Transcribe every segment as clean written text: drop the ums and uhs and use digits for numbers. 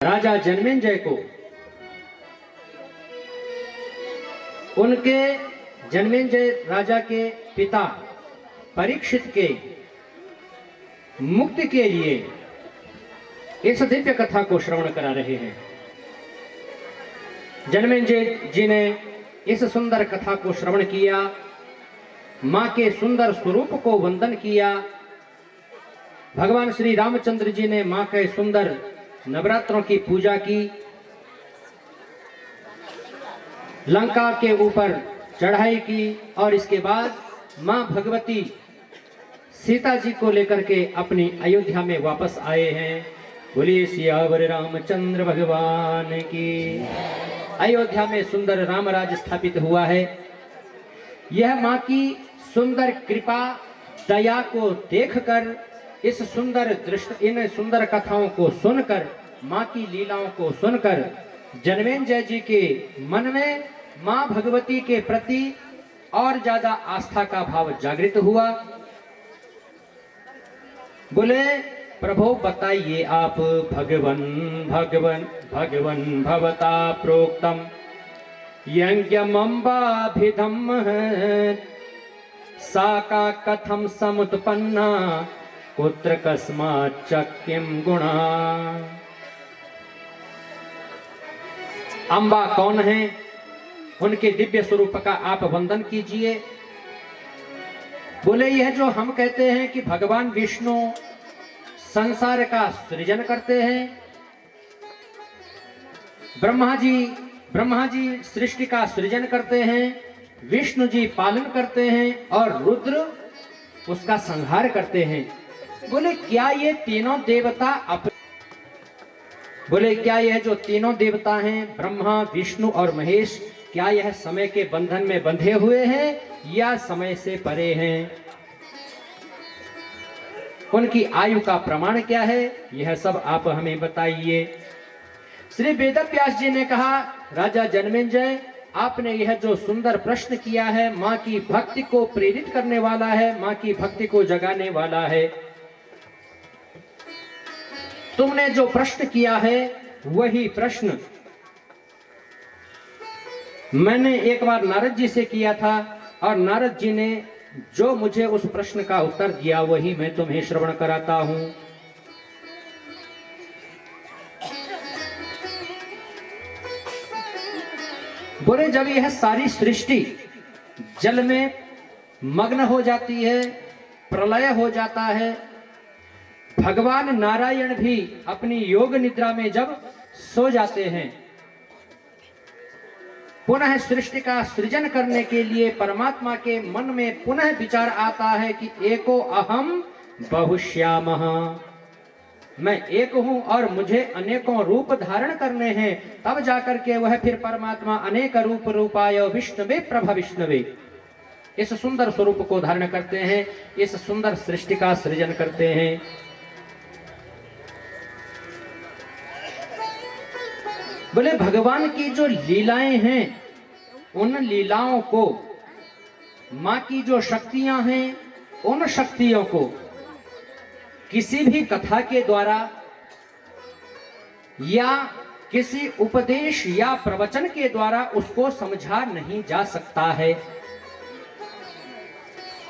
राजा जन्मेंजय को उनके जन्मेंजय राजा के पिता परीक्षित के मुक्ति के लिए इस दिव्य कथा को श्रवण करा रहे हैं। जन्मेंजय जी ने इस सुंदर कथा को श्रवण किया, मां के सुंदर स्वरूप को वंदन किया। भगवान श्री रामचंद्र जी ने मां के सुंदर नवरात्रों की पूजा की, लंका के ऊपर चढ़ाई की और इसके बाद मां भगवती सीता जी को लेकर के अपनी अयोध्या में वापस आए हैं। बोलिए सियावर रामचंद्र भगवान की। अयोध्या में सुंदर रामराज स्थापित हुआ है। यह मां की सुंदर कृपा दया को देखकर, इस सुंदर दृष्टि, इन सुंदर कथाओं को सुनकर, मां की लीलाओं को सुनकर जन्मेंजय जी के मन में मां भगवती के प्रति और ज्यादा आस्था का भाव जागृत हुआ। बोले प्रभु बताइए आप, भगवन भगवन भगवन भवता प्रोक्तम यज्ञमंबाभिधम सा का कथम समुत्पन्ना पुत्र कस्माच्च किम गुणा। अंबा कौन है, उनके दिव्य स्वरूप का आप वंदन कीजिए। बोले यह जो हम कहते हैं कि भगवान विष्णु संसार का सृजन करते हैं, ब्रह्मा जी सृष्टि का सृजन करते हैं, विष्णु जी पालन करते हैं और रुद्र उसका संहार करते हैं। बोले क्या ये तीनों देवता बोले क्या यह जो तीनों देवता हैं, ब्रह्मा विष्णु और महेश, क्या यह समय के बंधन में बंधे हुए हैं या समय से परे हैं? उनकी आयु का प्रमाण क्या है, यह सब आप हमें बताइए। श्री वेदव्यास जी ने कहा, राजा जन्मेंजय आपने यह जो सुंदर प्रश्न किया है, मां की भक्ति को प्रेरित करने वाला है, मां की भक्ति को जगाने वाला है। तुमने जो प्रश्न किया है वही प्रश्न मैंने एक बार नारद जी से किया था और नारद जी ने जो मुझे उस प्रश्न का उत्तर दिया वही मैं तुम्हें श्रवण कराता हूं। बोले जब यह सारी सृष्टि जल में मग्न हो जाती है, प्रलय हो जाता है, भगवान नारायण भी अपनी योग निद्रा में जब सो जाते हैं, पुनः सृष्टि का सृजन करने के लिए परमात्मा के मन में पुनः विचार आता है कि एको अहम बहुश्यामः, मैं एक हूं और मुझे अनेकों रूप धारण करने हैं। तब जाकर के वह फिर परमात्मा अनेक रूप रूपाय विष्णवे प्रभ विष्णवे इस सुंदर स्वरूप को धारण करते हैं, इस सुंदर सृष्टि का सृजन करते हैं। बोले भगवान की जो लीलाएं हैं, उन लीलाओं को, मां की जो शक्तियां हैं, उन शक्तियों को किसी भी कथा के द्वारा या किसी उपदेश या प्रवचन के द्वारा उसको समझा नहीं जा सकता है।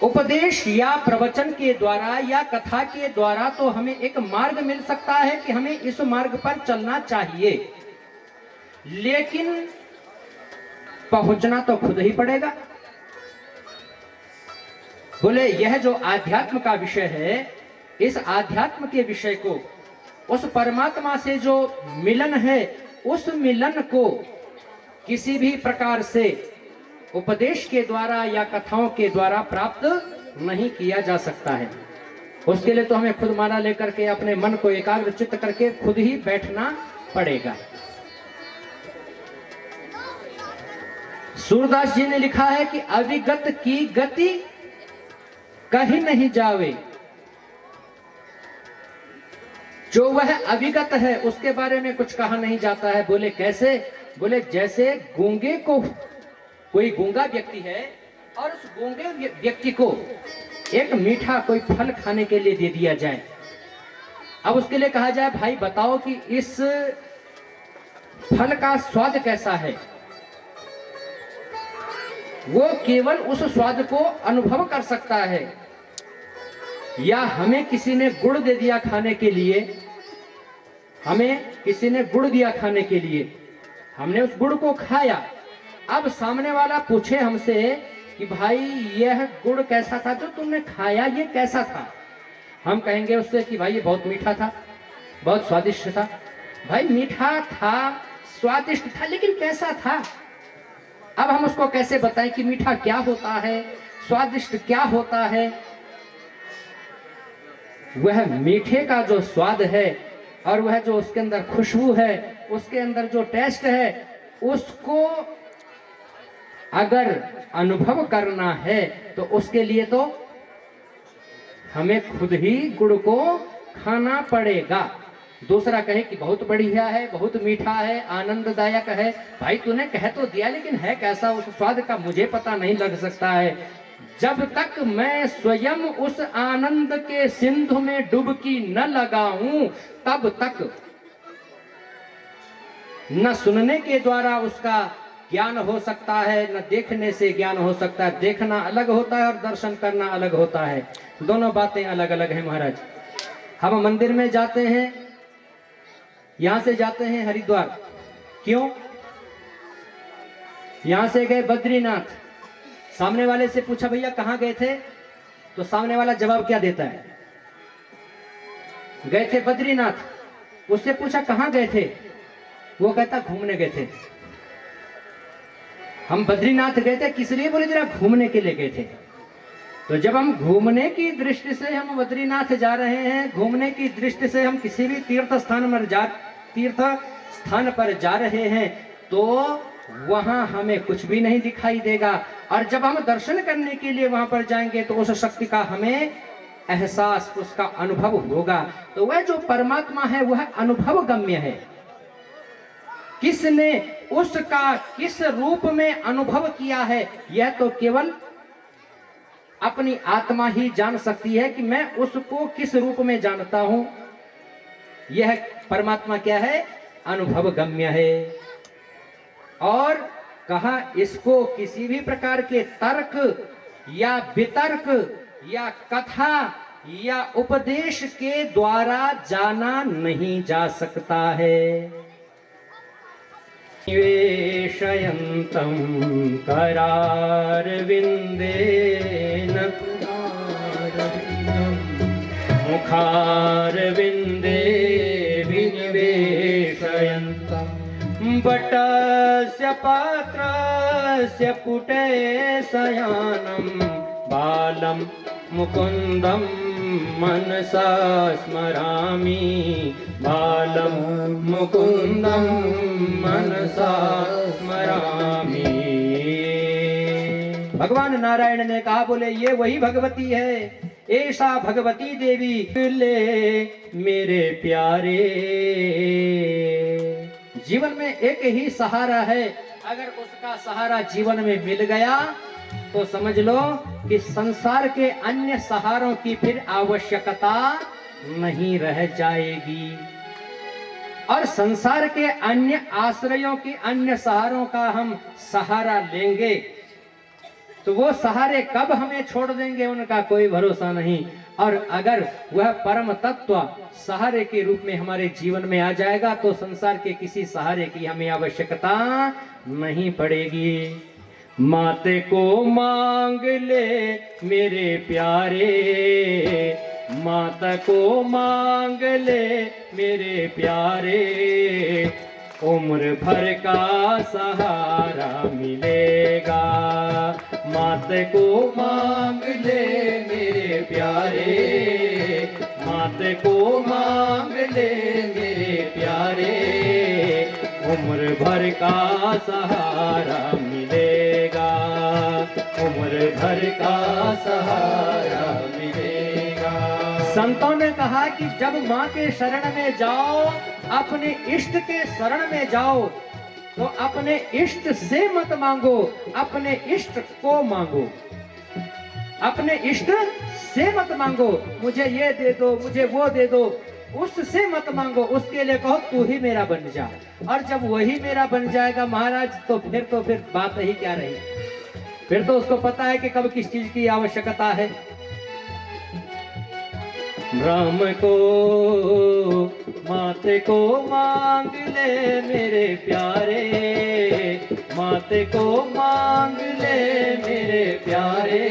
उपदेश या प्रवचन के द्वारा या कथा के द्वारा तो हमें एक मार्ग मिल सकता है कि हमें इस मार्ग पर चलना चाहिए, लेकिन पहुंचना तो खुद ही पड़ेगा। बोले यह जो आध्यात्म का विषय है, इस आध्यात्म के विषय को, उस परमात्मा से जो मिलन है, उस मिलन को किसी भी प्रकार से उपदेश के द्वारा या कथाओं के द्वारा प्राप्त नहीं किया जा सकता है। उसके लिए तो हमें खुद माला लेकर के अपने मन को एकाग्र चित्त करके खुद ही बैठना पड़ेगा। सूरदास जी ने लिखा है कि अविगत की गति कहीं नहीं जावे, जो वह अविगत है उसके बारे में कुछ कहा नहीं जाता है। बोले कैसे? बोले जैसे गूंगे को, कोई गूंगा व्यक्ति है और उस गूंगे व्यक्ति को एक मीठा कोई फल खाने के लिए दे दिया जाए, अब उसके लिए कहा जाए भाई बताओ कि इस फल का स्वाद कैसा है, वो केवल उस स्वाद को अनुभव कर सकता है। या हमें किसी ने गुड़ दे दिया खाने के लिए, हमें किसी ने गुड़ दिया खाने के लिए, हमने उस गुड़ को खाया। अब सामने वाला पूछे हमसे कि भाई यह गुड़ कैसा था जो तुमने खाया, ये कैसा था? हम कहेंगे उससे कि भाई ये बहुत मीठा था, बहुत स्वादिष्ट था। भाई मीठा था, स्वादिष्ट था, लेकिन कैसा था? अब हम उसको कैसे बताएं कि मीठा क्या होता है, स्वादिष्ट क्या होता है? वह मीठे का जो स्वाद है और वह जो उसके अंदर खुशबू है, उसके अंदर जो टेस्ट है, उसको अगर अनुभव करना है तो उसके लिए तो हमें खुद ही गुड़ को खाना पड़ेगा। दूसरा कहे कि बहुत बढ़िया है, बहुत मीठा है, आनंददायक है। भाई तूने कह तो दिया, लेकिन है कैसा, उस स्वाद का मुझे पता नहीं लग सकता है। जब तक मैं स्वयं उस आनंद के सिंधु में डुबकी न लगाऊं, तब तक न सुनने के द्वारा उसका ज्ञान हो सकता है, न देखने से ज्ञान हो सकता है। देखना अलग होता है और दर्शन करना अलग होता है, दोनों बातें अलग अलग हैं महाराज। हम मंदिर में जाते हैं, यहां से जाते हैं हरिद्वार, क्यों? यहां से गए बद्रीनाथ, सामने वाले से पूछा भैया कहां गए थे, तो सामने वाला जवाब क्या देता है? गए थे बद्रीनाथ। उससे पूछा कहां गए थे, वो कहता घूमने गए थे। हम बद्रीनाथ गए थे किस लिए, बोले जरा घूमने के लिए गए थे। तो जब हम घूमने की दृष्टि से हम बद्रीनाथ जा रहे हैं, घूमने की दृष्टि से हम किसी भी तीर्थ स्थान पर जा रहे हैं, तो वहां हमें कुछ भी नहीं दिखाई देगा। और जब हम दर्शन करने के लिए वहां पर जाएंगे तो उस शक्ति का हमें एहसास, उसका अनुभव होगा। तो वह जो परमात्मा है वह अनुभव गम्य है। किसने उसका किस रूप में अनुभव किया है, यह तो केवल अपनी आत्मा ही जान सकती है कि मैं उसको किस रूप में जानता हूं। यह परमात्मा क्या है, अनुभव गम्य है। और कहा इसको किसी भी प्रकार के तर्क या वितर्क या कथा या उपदेश के द्वारा जाना नहीं जा सकता है। निवेशयन्तं करारविन्देन मुखारविन्दे विनिवेशयन्तं वटस्य पात्रस्य पुटे शयानं बालं मुकुन्दं मनसा स्मरामि, बालं मुकुन्दं मनसा स्मरामि। भगवान नारायण ने कहा, बोले ये वही भगवती है, ऐसा भगवती देवी ले मेरे प्यारे। जीवन में एक ही सहारा है, अगर उसका सहारा जीवन में मिल गया तो समझ लो कि संसार के अन्य सहारों की फिर आवश्यकता नहीं रह जाएगी। और संसार के अन्य आश्रयों की, अन्य सहारों का हम सहारा लेंगे तो वो सहारे कब हमें छोड़ देंगे उनका कोई भरोसा नहीं। और अगर वह परम तत्व सहारे के रूप में हमारे जीवन में आ जाएगा तो संसार के किसी सहारे की हमें आवश्यकता नहीं पड़ेगी। माते को मांग ले मेरे प्यारे, माता को मांग ले मेरे प्यारे, उम्र भर का सहारा मिलेगा। माता को मांग ले मेरे प्यारे, माता को मांग ले मेरे प्यारे, उम्र भर का सहारा मिलेगा, उम्र भर का सहारा मिलेगा। संतों ने कहा कि जब माँ के शरण में जाओ, अपने इष्ट के शरण में जाओ, तो अपने इष्ट से मत मांगो, अपने इष्ट को मांगो। अपने इष्ट से मत मांगो, मुझे ये दे दो, मुझे वो दे दो। उससे मत मांगो, उसके लिए कहो तू ही मेरा बन जा। और जब वही मेरा बन जाएगा महाराज, तो फिर बात ही क्या रही। फिर तो उसको पता है कि कब किस चीज की आवश्यकता है। राम को माते को मांग ले मेरे प्यारे, माते को मांग ले मेरे प्यारे,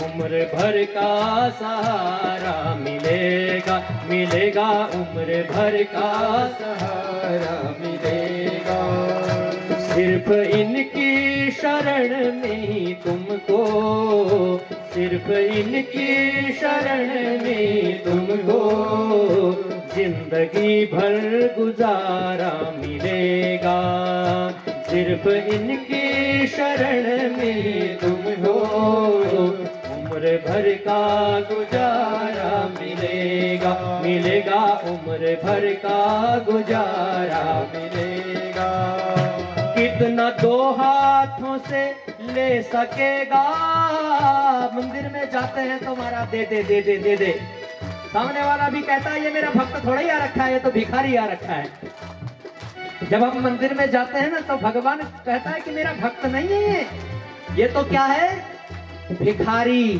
उम्र भर का सहारा मिलेगा, मिलेगा उम्र भर का सहारा मिलेगा। सिर्फ इनकी शरण में तुमको, सिर्फ इनकी शरण में तुमको जिंदगी भर गुजारा मिलेगा। सिर्फ इनकी शरण में तुमको उम्र भर का गुजारा मिलेगा, मिलेगा उम्र भर का गुजारा मिलेगा। कितना दो हाथों से ले सकेगा। मंदिर में जाते हैं तो महाराज दे दे दे दे दे दे, सामने वाला भी कहता है ये मेरा भक्त थोड़ा ही आ रखा है, ये तो भिखारी आ रखा है। जब हम मंदिर में जाते हैं ना तो भगवान कहता है कि मेरा भक्त नहीं है ये तो क्या है, भिखारी।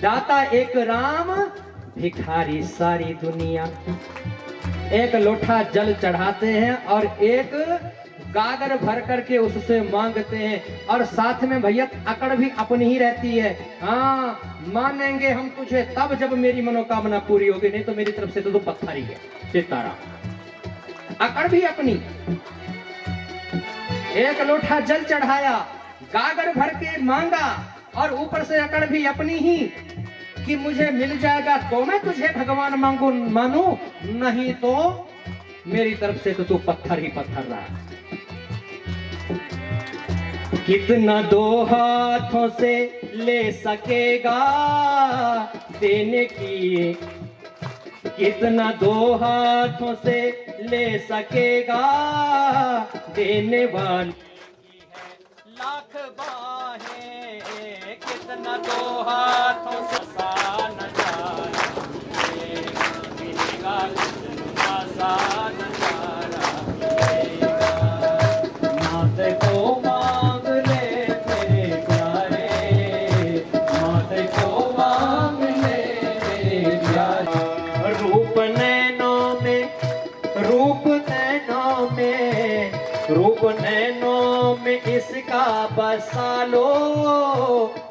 दाता एक राम, भिखारी सारी दुनिया। एक लोटा जल चढ़ाते हैं और एक गागर भर करके उससे मांगते हैं, और साथ में भैया अकड़ भी अपनी ही रहती है। हाँ, मानेंगे हम तुझे तब जब मेरी मनोकामना पूरी होगी, नहीं तो मेरी तरफ से तो तू पत्थर ही है। सितारा अकड़ भी अपनी। एक लोटा जल चढ़ाया, गागर भर के मांगा, और ऊपर से अकड़ भी अपनी ही कि मुझे मिल जाएगा तो मैं तुझे भगवान मांगू मानू, नहीं तो मेरी तरफ से तो तू पत्थर ही पत्थर रहा। कितना दो हाथों से ले सकेगा देने की, कितना दो हाथों से ले सकेगा देने वाली लाख बाहें। कितना दो हाथों से सा नजारा मिलेगा, सा नजारा मिलेगा। माते को मांग ले मेरे प्यारे, माते को मांग ले मेरे प्यारे। रूप नैनों में, रूप नैनों में, रूप नैनों में इसका बसा लो,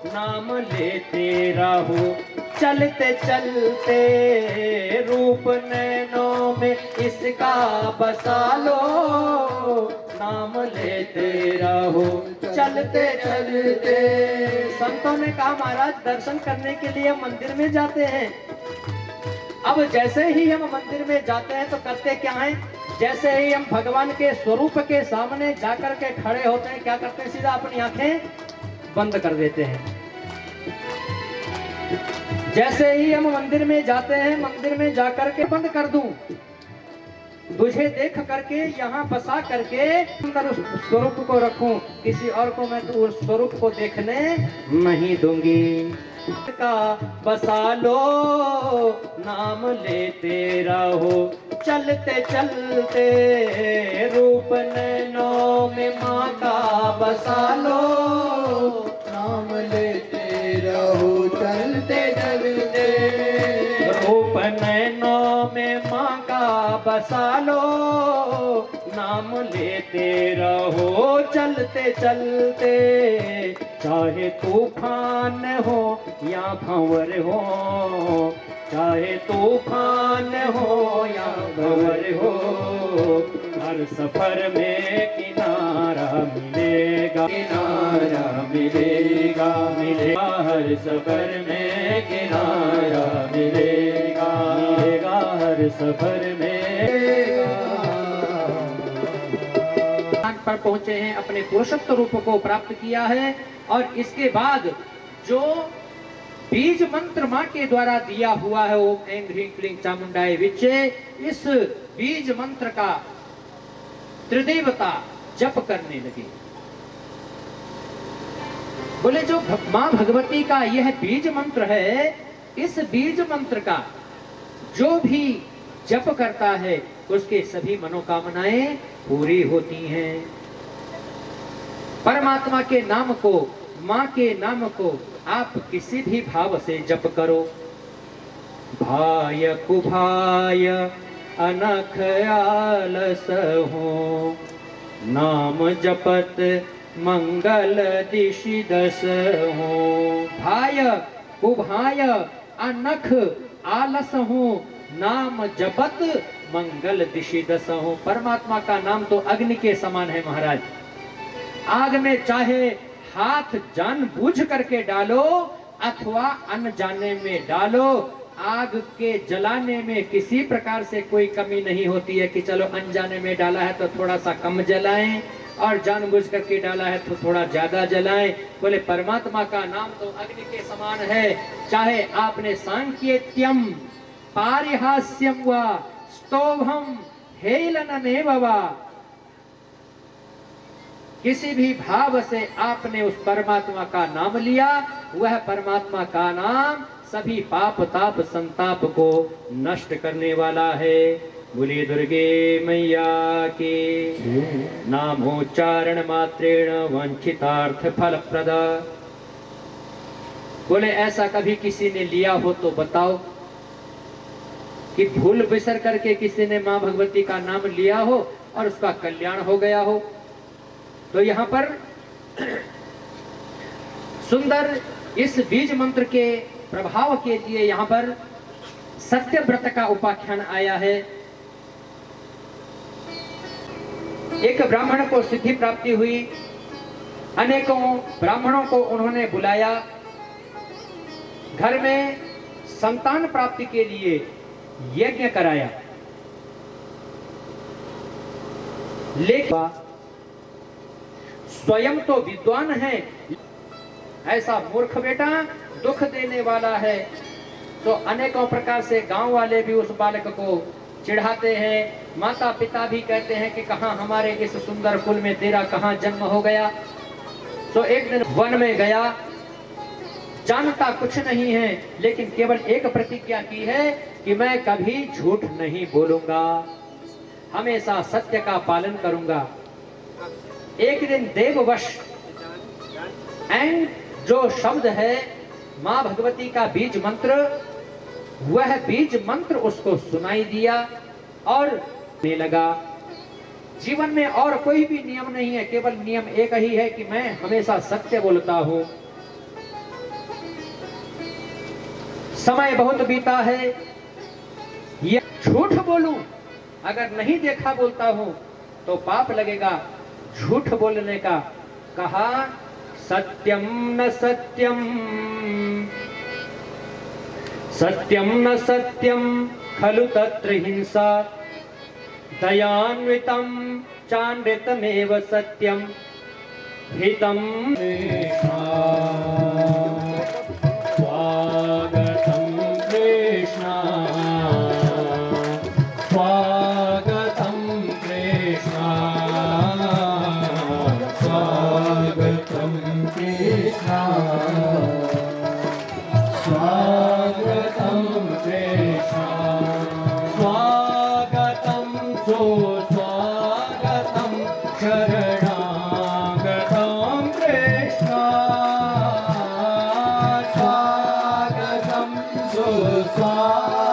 नाम लेते रहो चलते चलते। रूप नैनों में इसका बसा लो, नाम लेते रहो चलते चलते। संतों ने कहा महाराज दर्शन करने के लिए मंदिर में जाते हैं। अब जैसे ही हम मंदिर में जाते हैं तो करते क्या हैं, जैसे ही हम भगवान के स्वरूप के सामने जाकर के खड़े होते हैं, क्या करते हैं, सीधा अपनी आंखें बंद कर देते हैं। जैसे ही हम मंदिर में जाते हैं, मंदिर में जाकर के बंद कर दूं, तुझे देख करके यहाँ बसा करके अंदर उस स्वरूप को रखूं, किसी और को मैं तो उस स्वरूप को देखने नहीं दूंगी। का बसा लो, नाम लेते रहो चलते चलते। रूप नैनों में माँ का बसा लो, नाम लेते रहो चलते चलते। रूप नैनों में माँ का बसा लो, नाम लेते रहो चलते चलते। चाहे तूफान हो या भंवर हो, चाहे तूफान हो या भंवर हो, हर सफर में किनारा मिलेगा, किनारा मिलेगा, मिलेगा हर सफर में किनारा मिलेगा, मिलेगा हर सफर में। पर पहुंचे हैं, अपने पुरुषत्व रूप को प्राप्त किया है, और इसके बाद जो बीज मंत्र मां के द्वारा दिया हुआ है, ओम ऐं ह्रीं क्लीं चामुंडाय विच्चे, इस बीज मंत्र का त्रिदेवता जप करने लगे। बोले जो मां भगवती का यह बीज मंत्र है, इस बीज मंत्र का जो भी जप करता है उसके सभी मनोकामनाएं पूरी होती हैं। परमात्मा के नाम को, माँ के नाम को आप किसी भी भाव से जप करो। भाय कुभाय अनख आलस हो, नाम जपत मंगल दिशि दस हो। भाय कुभाय अनख आलस हो, नाम जपत मंगल दिशि दस हो। परमात्मा का नाम तो अग्नि के समान है महाराज। आग में चाहे हाथ जानबूझ करके डालो अथवा अनजाने में डालो, आग के जलाने में किसी प्रकार से कोई कमी नहीं होती है कि चलो अनजाने में डाला है तो थोड़ा सा कम जलाएं और जानबूझ करके डाला है तो थोड़ा ज्यादा जलाएं। बोले परमात्मा का नाम तो अग्नि के समान है। चाहे आपने सांकेत्यम पारिहास्यम वा स्तोभम हेलनमेव वा, किसी भी भाव से आपने उस परमात्मा का नाम लिया, वह परमात्मा का नाम सभी पाप ताप संताप को नष्ट करने वाला है। बोलिए दुर्गे मैया के। नामोच्चारण मात्रेण वंचितार्थ फलप्रद। बोले ऐसा कभी किसी ने लिया हो तो बताओ कि भूल बिसर करके किसी ने मां भगवती का नाम लिया हो और उसका कल्याण हो गया हो। तो यहां पर सुंदर इस बीज मंत्र के प्रभाव के लिए यहां पर सत्य व्रत का उपाख्यान आया है। एक ब्राह्मण को सिद्धि प्राप्ति हुई, अनेकों ब्राह्मणों को उन्होंने बुलाया, घर में संतान प्राप्ति के लिए यज्ञ कराया। लेकिन स्वयं तो विद्वान है, ऐसा मूर्ख बेटा दुख देने वाला है। तो अनेकों प्रकार से गांव वाले भी उस बालक को चिढ़ाते हैं, माता पिता भी कहते हैं कि कहां हमारे इस सुंदर कुल में तेरा कहां जन्म हो गया। तो एक दिन वन में गया, जानता कुछ नहीं है, लेकिन केवल एक प्रतिज्ञा की है कि मैं कभी झूठ नहीं बोलूंगा, हमेशा सत्य का पालन करूंगा। एक दिन देववश एंड जो शब्द है मां भगवती का बीज मंत्र, वह बीज मंत्र उसको सुनाई दिया और ने लगा। जीवन में और कोई भी नियम नहीं है, केवल नियम एक ही है कि मैं हमेशा सत्य बोलता हूं। समय बहुत बीता है, ये झूठ बोलूं, अगर नहीं देखा बोलता हूं तो पाप लगेगा झूठ बोलने का। कहा सत्यम न सत्यम, सत्यम न सत्यम खलु तत्र हिंसा, दयान्वितम चांद्रितमेव सत्यम हितम। स्वागतम कृष्ण, स्वागतम कृष्ण, स्वागतम कृष्ण, स्वागतम कृष्ण, स्वागतम सुस्वागतम शरणागतम कृष्ण, स्वागतम सुस्वागतम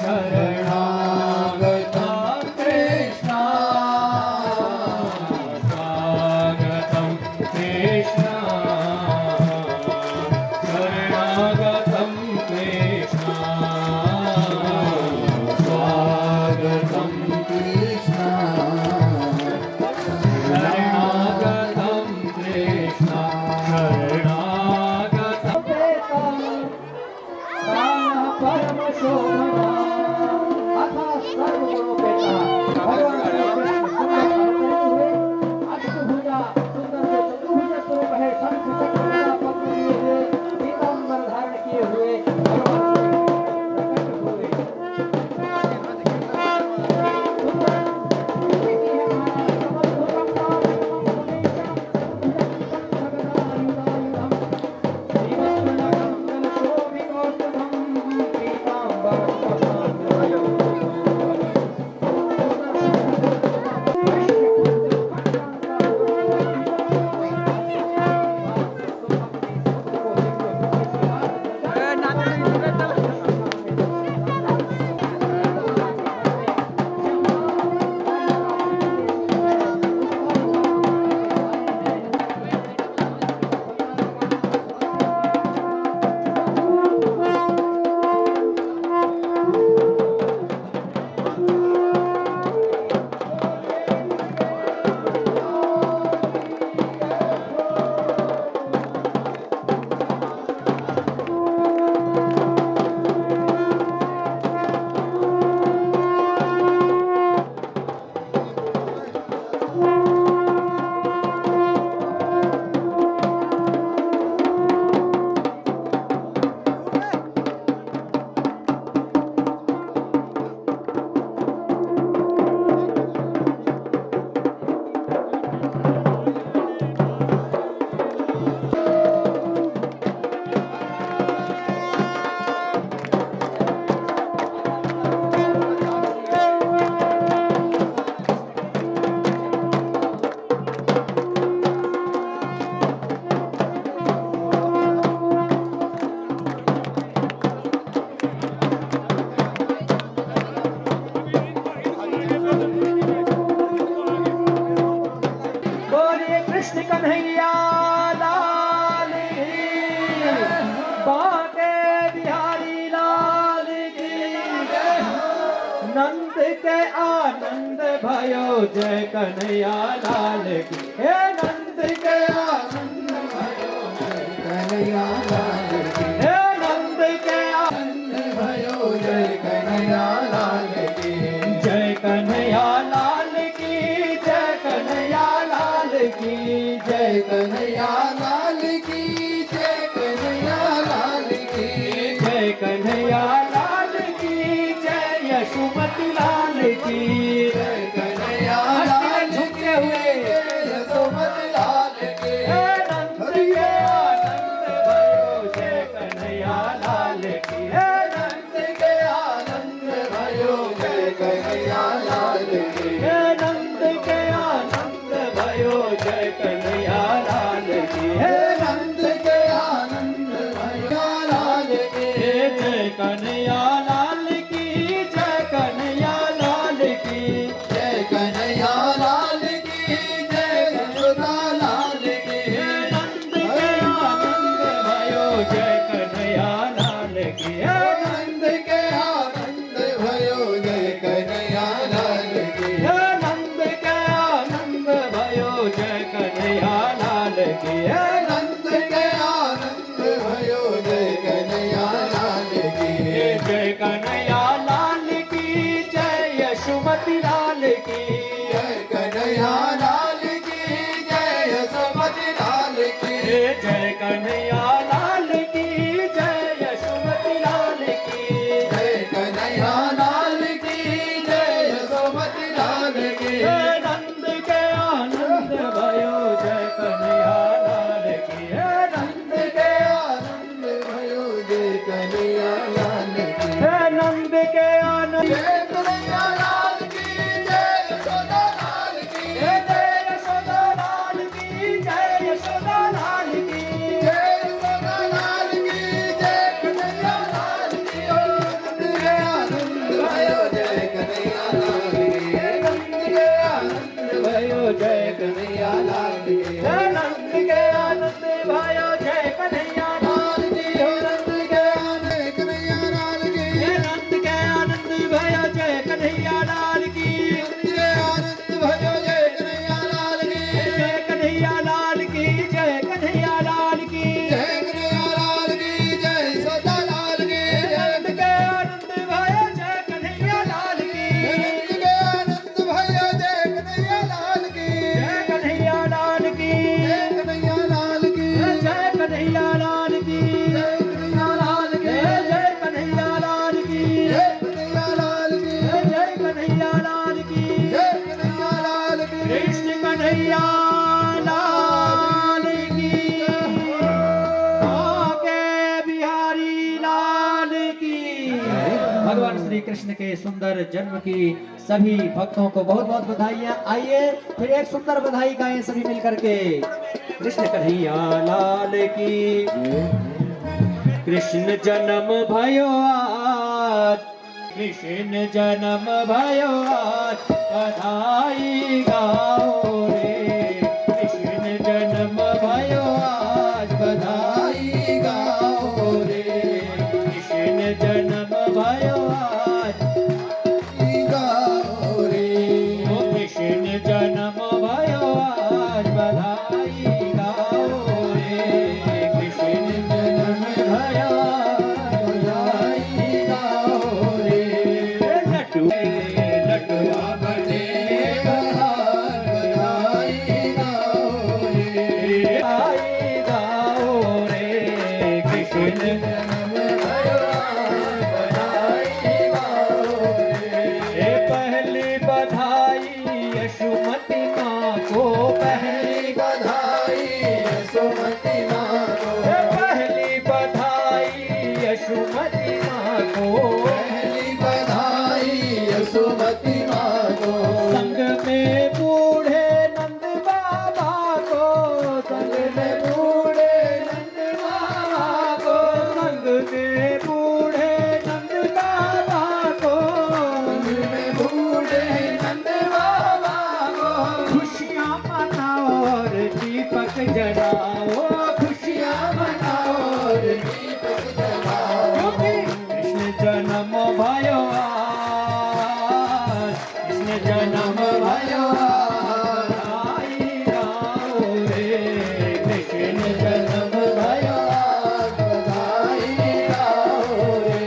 शरणागतम कृष्ण, स्वागतम कृष्ण, शरणागतम कृष्ण, स्वागतम कृष्ण, भयो जय कन्हैया लाल की। हे नंद के आनंद भयो जय कन्हैया लाल की। हे नंद के आनंद भयो जय कन्हैया लाल की। जय कन्हैया लाल की, जय कन्हैया लाल की, जय कन्हैया लाल की। जय कन्हैया लाल की। जय कन्हैया लाल की, जय यशोमती लाल की। जय कन्हैया लाल झुके हुए यशोमती लाल की। हे नंद के आनंद भयो जय कन्हैया लाल की। हे नंद के आनंद भयो जय कन्हैया लाल की। हे नंद के आनंद भयो जय कन्हैया लाल की। हे नंद के आनंद भयो लाल की। जय कन्हैया लाल की, जय कन्हैया लाल की। जय कन्हैया लाल की। जय यशोदा लाल की। हे नंद के आनंद भयो जय कन्हैया लाल की। हे नंद के आनंद भयो जय कन्हैया लाल की। हे नंद के आनंद भयो जय कन्हैया लाल की। हे नंद के आनंद भयो जय कन्हैया लाल की। जय कन्हैया लाल की, जय यशोमती लाल की। जय कन्हैया लाल की। जय यशोमती लाल की। जय कन्हैया लाल की, जय यशोमती लाल की। जय कन्हैया लाल की। जय यशोमती लाल की। हे नंद के आनंद भयो जय कन्हैया लाल की। हे नंद के आनंद भयो जय कन्हैया लाल की। नंद के आनंद जय कन्हैया लाल की। जय यशोदा लाल की। जय यशोदा लाल की, जय यशोदा लाल की। जय यशोदा लाल की। जय कन्हैया लाल की। नंद के आनंद भयो जय कन्हैया लाल की। नंद के आनंद भयो जय कन्हैया लाल की। हे नंद के आनंद भयो जय कन्हैया लाल की। नंद के आनंद कन्हैया लाल की। हे नंद के आनंद भयो जय कन्हैया लाल की। नंद के आनंद भयो जय कन्हैया लाल की। जय कन्हैया लाल की, जय कन्हैया लाल की। जय कन्हैया लाल की। जय यशोदा लाल की। नंद के आनंद भयो जय कन्हैया लाल की। नंद के आनंद भयो जय कन्हैया लाल की। जय कन्हैया लाल की। जय कन्हैया लाल की। जय कन्हैया लाल की। जय कन्हैया लाल की। जय कन्हैया लाल की। जय कन्हैया लाल की। जय कन्हैया लाल की। जय कन्हैया लाल की। कृष्ण कन्हैया लाल की। आगे बिहारी लाल की। भगवान श्री कृष्ण के सुंदर जन्म की सभी भक्तों को बहुत बहुत बधाइयां। आइए फिर एक सुंदर बधाई गाएं सभी मिलकर के। कृष्ण कन्हैया लाल की। कृष्ण जन्म भयो आज, कृष्ण जन्म भयो आज, बधाई गाओ रे। कृष्ण जन्म भयो आज, बधाई गाओ रे। कृष्ण जन्म भयो आज, गाओ रे। ओ कृष्ण जन्म भयो आज, बधाई गाओ रे। कृष्ण जन्म भयो बधाई गाओ रे। लड्डू लड्डू बने बहार बधाई गाओ रे। आई गाओ रे। कृष्ण जन्म भयो बधाई गाओ रे। ये पहली बधाई यशोमती माँ को। पहली बधाई यशोमती माँ को। ये पहली बधाई यशोमती माँ को। पहली बधाई यशोमती माँ को। संग में बूढ़े नंद बाबा को। संग में बूढ़े नंद बाबा को। संग में बूढ़े नंद बाबा को। संग में बूढ़े नंद बाबा को। जन्म भयो बधाई गाओ रे कृष्ण जन्म भयो बधाई गाओ रे।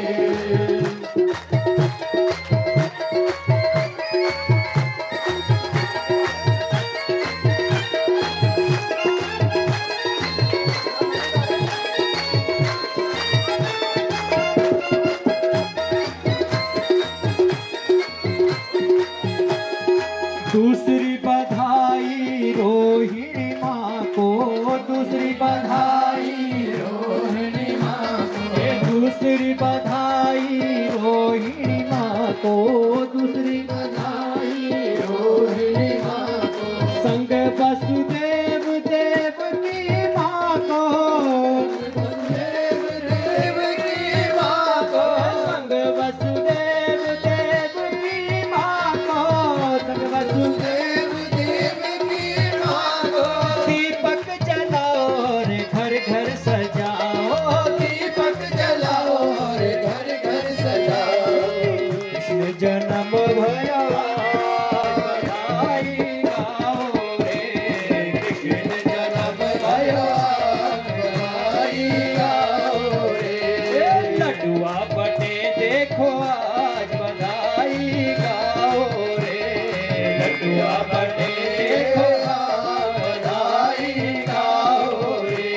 दूसरी बधाई रोहिणी माँ को, दूसरी बधाई रोहिणी माँ को दूसरी बधाई रोहिणी माँ को, दूसरी बधाई रोहिणी माँ को संग वसुदेव देव की माँ को, देव देव की माँ को संग वसुदेव देव की माँ को, संग वसुदेव देव देव की माँ को दीपक जलाओ रे घर घर सजाओ, दीपक जलाओ और घर घर सजाओ। कृष्ण जन्म भयो बधाई गाओ रे कृष्ण जन्म भयो बधाई गाओ रे। लडुआ बटे देखो आज बधाई गाओ रे लडुआ बटे देखो बधाई गाओ रे।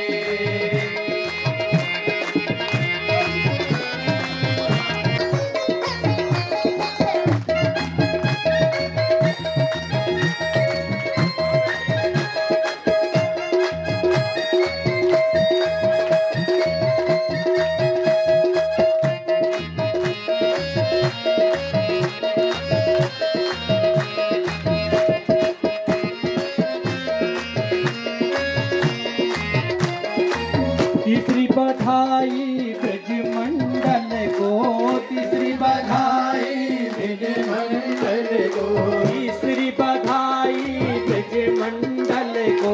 तीसरी बधाई ब्रज मंडल को, तीसरी बधाई ब्रज मंडल को तीसरी बधाई ब्रज मंडल को,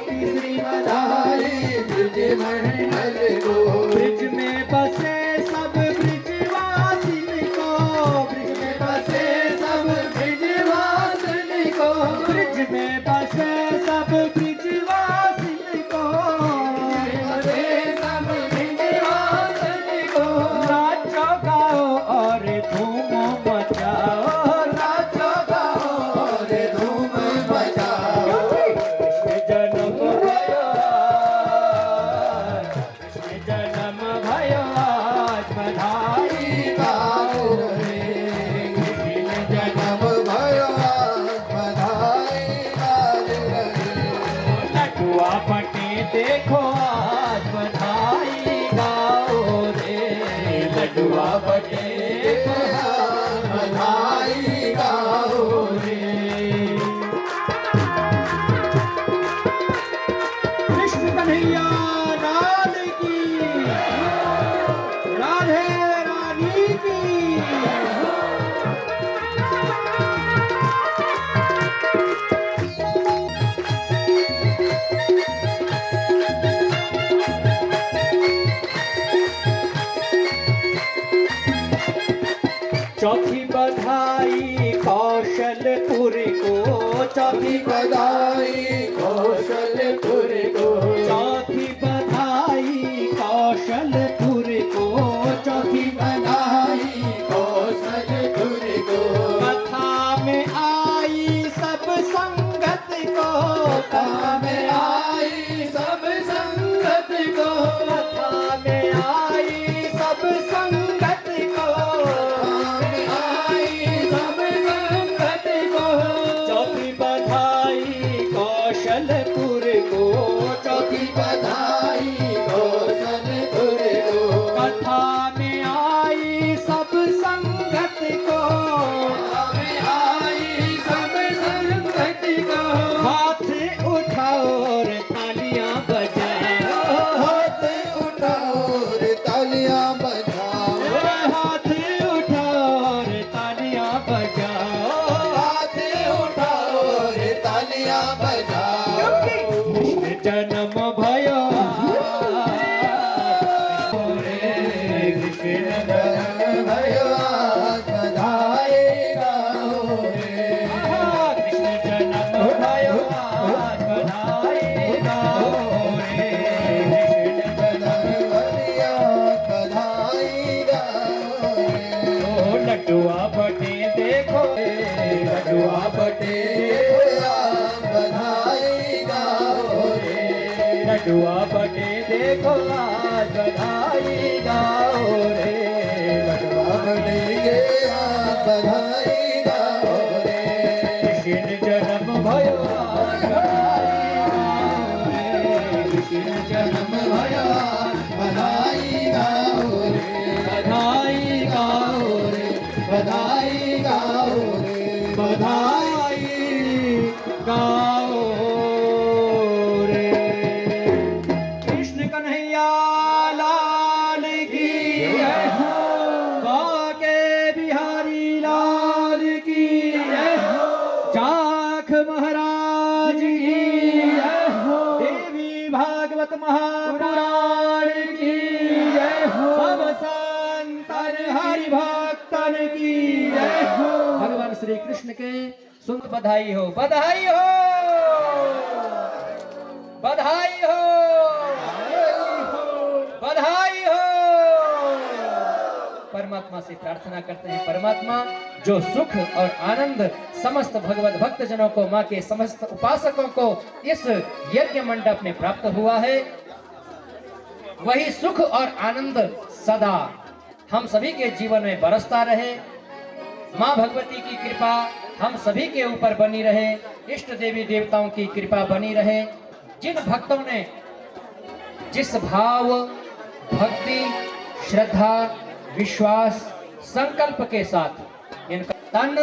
तीसरी बधाई बधाई ब्रज मंडल को ब्रज में बसे सब ब्रजवासिन को, ब्रज में बसे सब ब्रजवासिन को ब्रज में बसे सब ब्रजवासिन को, बसे सब ब्रजवासिन को नाचो गाओ और धूम मचाओ, नाचो गाओ और धूम मचाओ। कृष्ण जन्म भयो कृष्ण जन्म भयो आज बधाई गाओ रे कृष्ण जन्म भयो बधाई गाओ रे। लडुआ बटे देखो आज बधाई गाओ रे लडुआ बटे बधाई गाओ रे। कृष्ण कन्हैया लाल की, राधे रानी की। चौथी बधाई कौशलपुर को, चौथी बधाई कौशलपुर को चौथी बधाई कौशलपुर को, चौथी बधाई कौशलपुर को कथा में आई सब संगत को, कथा में आई सब संगत को कथा में आई सब संगत को, कथा में आई सब संगत को चौथी बधाई कौशलपुर को, चौथी बधाई कौशलपुर को कथा में आई सब संगत को, कथा में आई सब संगत को हाथ उठाओ और तालियां बजाओ, हाथ उठाओ रे तालियां बजाओ हाथ उठाओ और तालियां बजाओ, हाथ उठाओ रे तालियां बजाओ। कृष्ण जन्म भयो रे कृष्ण जन्म भयो बधाई गाओ रे बटुआ बटे देखो आज बधाई गाओ रे, बटुआ बटेंगे आज बधाई गाओ रे, कृष्ण जन्म भयो आज बधाई गाओ रे, कृष्ण जन्म भयो बधाई गाओ रे, बधाई गाओ रे, बधाई गाओ रे, बधाई गाओ रे। कृष्ण कन्हैया लाल की जय हो, बाके बिहारी लाल की जय हो, चाख महाराज की जय हो, देवी भागवत महापुराण की जय हो, सब संतन हरि भक्तन की जय हो। भगवान श्री कृष्ण के सुंदर बधाई हो, बधाई हो, बधाई हो, बधाई हो। परमात्मा से प्रार्थना करते हैं, परमात्मा जो सुख और आनंद समस्त भगवत भक्त जनों को, माँ के समस्त उपासकों को इस यज्ञ मंडप में प्राप्त हुआ है, वही सुख और आनंद सदा हम सभी के जीवन में बरसता रहे। माँ भगवती की कृपा हम सभी के ऊपर बनी रहे, इष्ट देवी देवताओं की कृपा बनी रहे। जिन भक्तों ने जिस भाव, भक्ति, श्रद्धा, विश्वास, संकल्प के साथ इनका तन,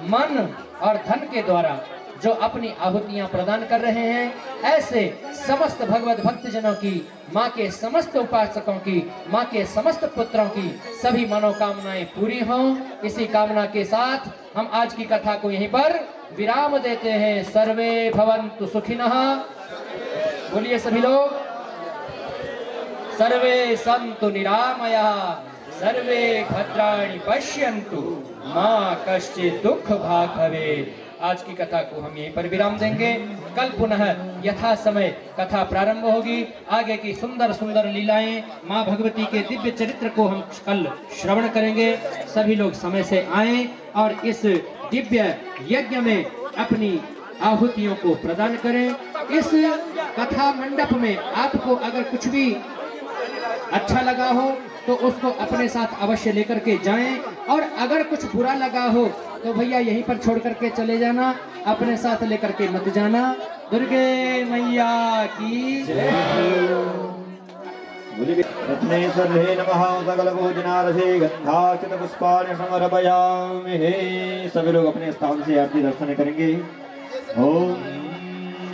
मन और धन के द्वारा जो अपनी आहुतियां प्रदान कर रहे हैं, ऐसे समस्त भगवत भक्त जनों की, माँ के समस्त उपासकों की, माँ के समस्त पुत्रों की सभी मनोकामनाएं पूरी हों। इसी कामना के साथ हम आज की कथा को यहीं पर विराम देते हैं। सर्वे भवन्तु सुखिनः। बोलिए सभी लोग, सर्वे सन्तु निरामयाः, सर्वे भद्राणि पश्यन्तु, माँ कश्चित् दुःख भाग् भवेत्। आज की कथा को हम यहीं पर विराम देंगे। कल पुनः यथा समय कथा प्रारंभ होगी। आगे की सुंदर सुंदर लीलाएं, माँ भगवती के दिव्य चरित्र को हम कल श्रवण करेंगे। सभी लोग समय से आएं और इस दिव्य यज्ञ में अपनी आहुतियों को प्रदान करें। इस कथा मंडप में आपको अगर कुछ भी अच्छा लगा हो तो उसको अपने साथ अवश्य लेकर के जाएं, और अगर कुछ बुरा लगा हो तो भैया यहीं पर छोड़ करके चले जाना, अपने साथ लेकर के मत जाना। दुर्गे मैया की जय। रत्ने सर्वे नमः सकल भोजनारसे गंधाचित पुष्पाणि समर्पयामि। सभी लोग अपने स्थान से आरती दर्शन करेंगे। ओम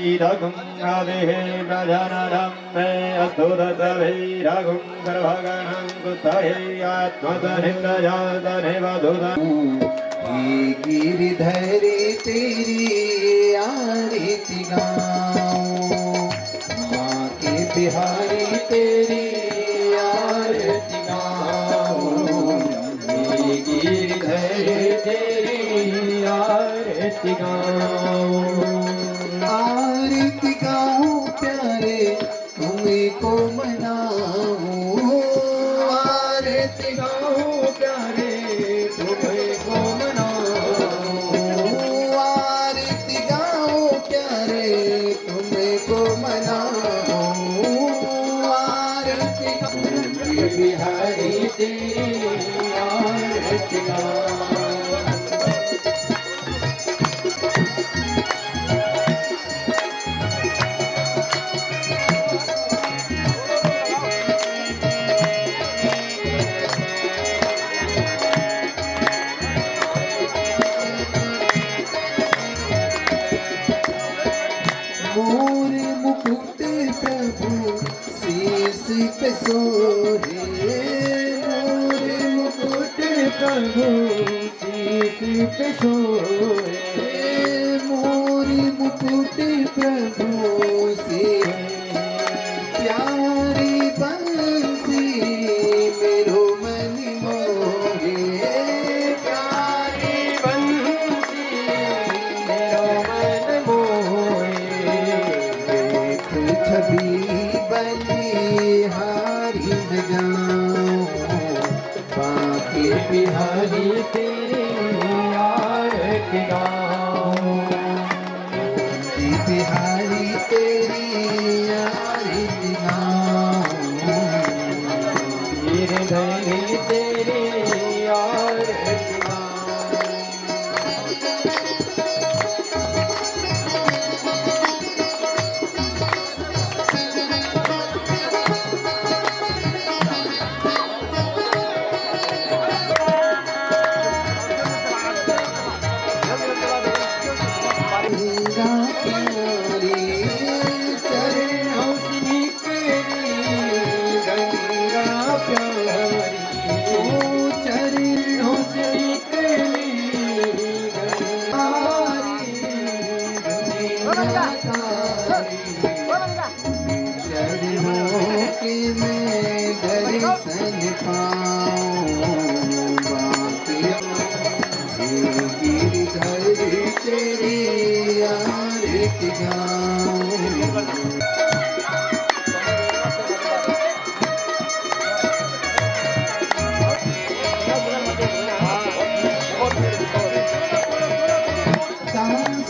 ईदगुं राधे प्रजाननं मे अस्तुतवैरगुं सर्वगणं कुतये आत्मतनिन्द्रजातने वधुदं। गिरिधरी तेरी आरती गाऊं, माँ के बिहारी तेरी आरती गाऊं, गिरिधरी तेरी आरती गाऊं, आरती गाऊं प्यारे तुम्हें को मनाऊं, आरती गाऊं प्यारे तुम्हें को बिहारी तेरी आरती गाऊं। मोर मुकुट प्रभु शीश पे सोहे, मोर मुकुट प्रभु शीश पे सोहे, मोर मुकुट प्रभु से प्यारी बंसी मेरो मन मोहे, प्यारी बंसी मेरो मन मोहे, छवि बलिहारी न जाऊं, बाके बिहारी तेरी आरती गाऊं, बिहारी तेरी आरती गंगा प्यारी चरणों से निकली गंगा प्यारी ओ चरणों से निकली गंगा चरणों के मैं दर्शन पाऊं गिरधर तेरी आरती गाऊं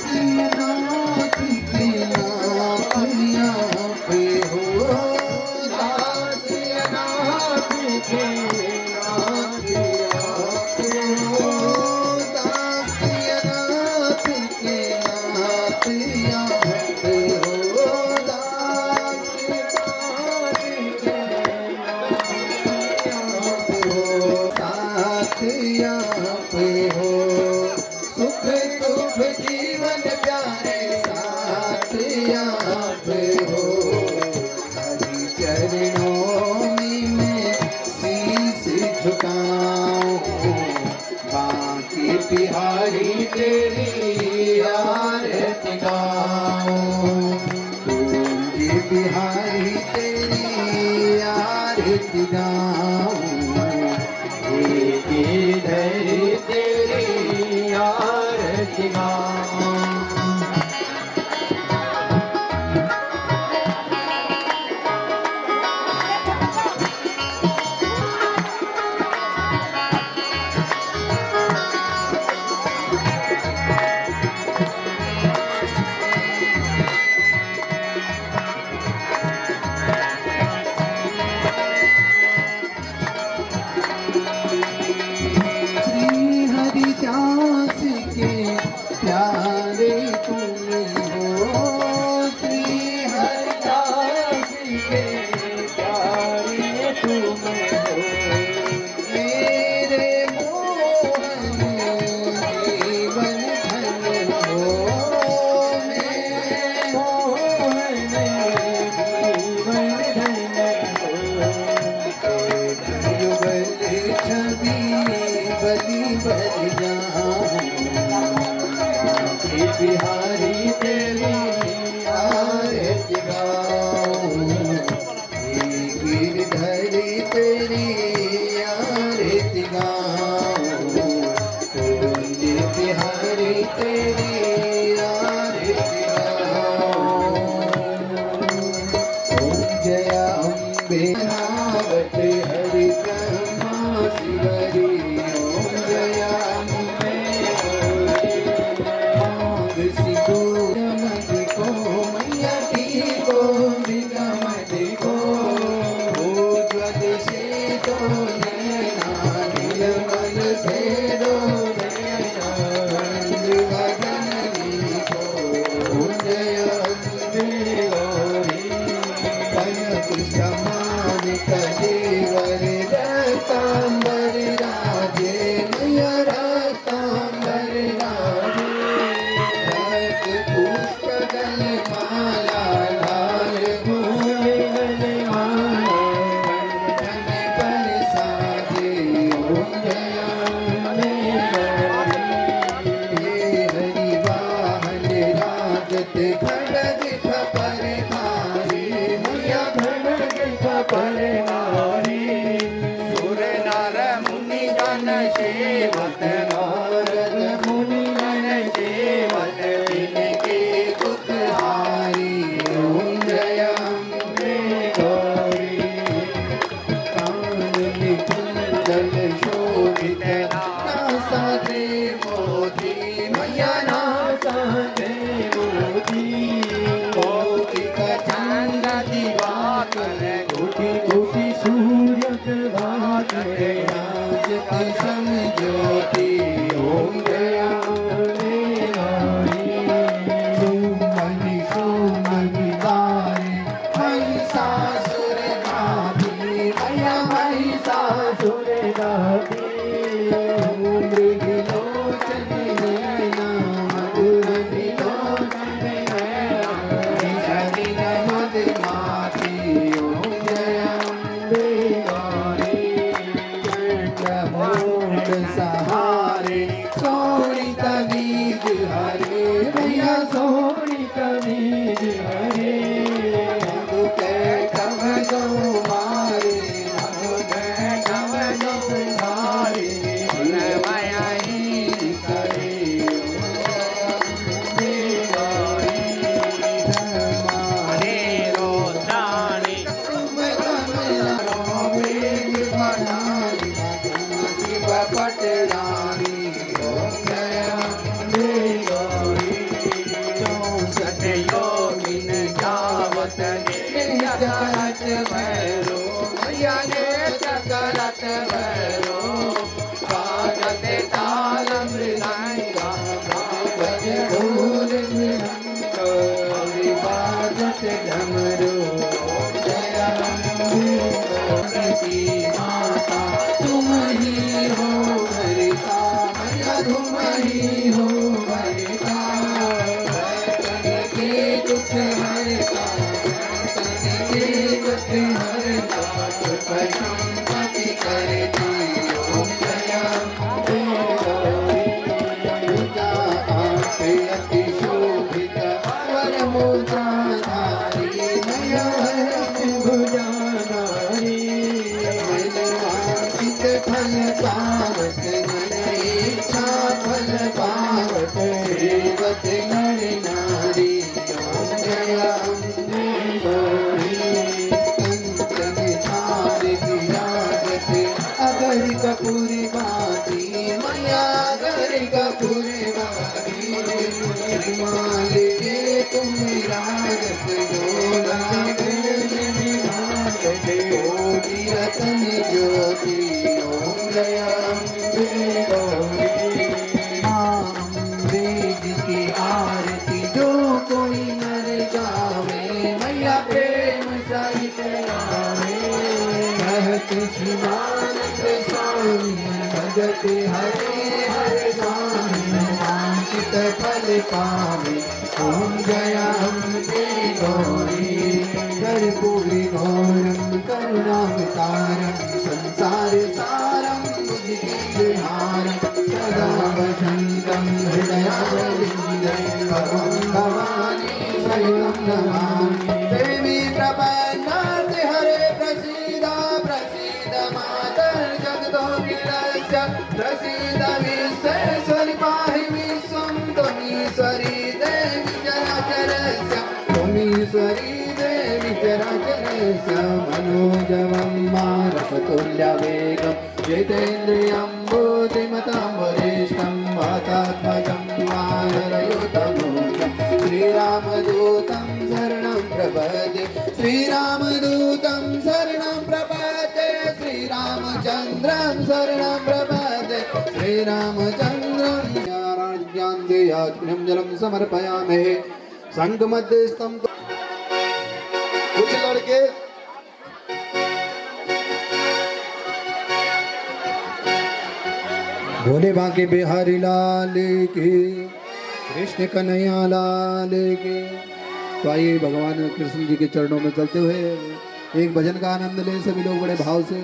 दासीनाथ के नाथ यहाँ पे हो दासीनाथ के नाथ यहाँ पे हो दासीनाथ के नाथ यहाँ पे हो दासीनाथ के नाथ यहाँ पे हो साथ यहाँ पे हो सुख दुख जीवन प्यारे साथ यहाँ पे हो हरि चरणों में मैं शीश झुकाऊं बाकी बिहारी तेरी आरती गाऊं कुंज बिहारी तेरी आरती गाऊं गिरधर तेरी आरती गाऊं श्री हरिदास के प्यारे तुम हो श्री हरिदास के प्यारे तुम हो मेरे मोहन जीवन धन हो मेरे मोहन जीवन धन हो युगल छवि बलि बलि जाऊं बिहारी तेरी आरती गाऊं गिरधरी तेरी आरती गाऊं कुंज बिहारी तेरी आरती गाऊं ओम जया अम्बे नावत हरि ब्रह्मा शिवरी ओम जया अम्बे मांग सिंदूर मद को मैया की को मृगमद को उज्ज्वल से दो नैना नीलमल से दो नैना वदनी को ओम जया अम्बे गौरी कनक समान कलेवर रतांबर राजे मैया रतांबर राजे रत पुष्प दल माला लाल भूल माला बंधन पर साजे ओम जया हे हरि वाहन राजत खड़ग खपर धारी मैया खड़ग खपर नारी सुर नर मुनि जन सेवत नारद मुनि जन सेवत तिनके दुख हारी ओम जया अम्बे गौरी कानन कुंडल शोभित नासा दे मोती मैया नासा दे मोती मैया सोनी कमीज हरे दुखे तब जो मारे तब जो सुधारे माया ही करे हरे रोत्राणी पटरानी सतयोगिन जावत जगत भैरो मैया ने जगत भैरो भारत ताल मृदंगा भज ढोल मृदंग भारत डमरू जय अम्बे माता तुम ही हो हरिता मैया तुम ही हो हरिता के दुख हरता के दुख हरता संपत्ति करती ओम जय पूजा आपे अति शोभित वर मुद्रा धारी मैया भुजा नारी मनवांछित फल पावत मन इच्छा फल पावत सेवत नर नारी ओम जय अम्बे गौरी तंत्र विचार विराजत अगर कपूरी बाती मैया अगर कपूरी बाती माल के तुम राजत जोड़ा कोटि रतन ज्योति ओम जय अम्बे गौरी अम्बे जी की आरती जो कोई नर गावे मैया प्रेम सहित गावे कहते शिवानंद स्वामी भजत हरे हरे स्वामी वांछित फल पावे ओम जय अम्बे गौरी कर्पूरी गौरम करुणावतारम संसार सारम बुद्धिहारम सदा वसंतम हृदयारविंदे भवानी सहितं नमामि देवी प्रपन्नार्थ हरे प्रसीद प्रसीद मातर जगदोऽखिलस्य प्रसीद विश्वेश्वरि पाहि विश्वं त्वमीश्वरी देवी चराचरस्य त्वमीश्वरी देवी चराचरस्य मनोजवं मारुततुल्यवेगं जितेन्द्रियं बुद्धिमतां वरिष्ठं वातात्मजं वानरयुतमूलं श्रीरामदूतं शरणं प्रपद्ये श्रीरामदूतं शरणं प्रपद्ये श्रीरामचन्द्रं शरणं प्रपद्ये श्रीरामचन्द्रं ज्ञानदेयाग्निं जलं समर्पयामहे संगमध्यस्थं कुछ लड़के भोले बांके बिहारी लाल की कृष्ण कन्हैया लाल की। तो आइए भगवान कृष्ण जी के चरणों में चलते हुए एक भजन का आनंद ले सभी लोग बड़े भाव से।